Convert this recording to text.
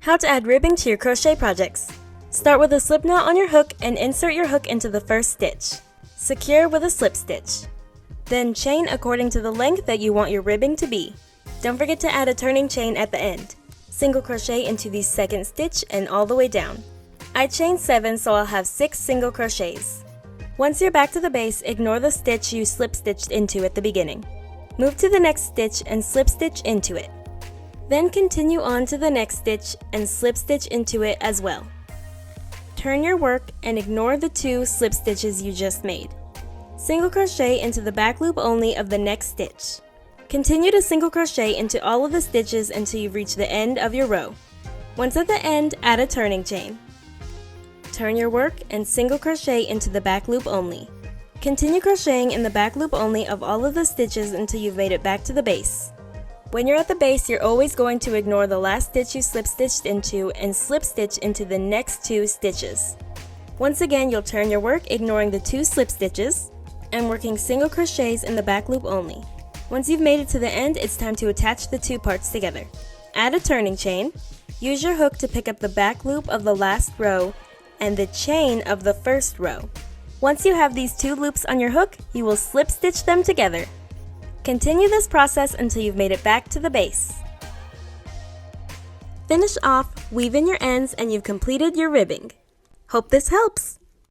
How to add ribbing to your crochet projects. Start with a slip knot on your hook and insert your hook into the first stitch. Secure with a slip stitch. Then chain according to the length that you want your ribbing to be. Don't forget to add a turning chain at the end. Single crochet into the second stitch and all the way down. I chained 7, so I'll have 6 single crochets. Once you're back to the base, ignore the stitch you slip stitched into at the beginning. Move to the next stitch and slip stitch into it. Then continue on to the next stitch and slip stitch into it as well. Turn your work and ignore the 2 slip stitches you just made. Single crochet into the back loop only of the next stitch. Continue to single crochet into all of the stitches until you reach the end of your row. Once at the end, add a turning chain. Turn your work and single crochet into the back loop only. Continue crocheting in the back loop only of all of the stitches until you've made it back to the base. When you're at the base, you're always going to ignore the last stitch you slip stitched into and slip stitch into the next 2 stitches. Once again, you'll turn your work ignoring the 2 slip stitches and working single crochets in the back loop only. Once you've made it to the end, it's time to attach the 2 parts together. Add a turning chain. Use your hook to pick up the back loop of the last row and the chain of the first row. Once you have these 2 loops on your hook, you will slip stitch them together. Continue this process until you've made it back to the base. Finish off, weave in your ends, and you've completed your ribbing. Hope this helps!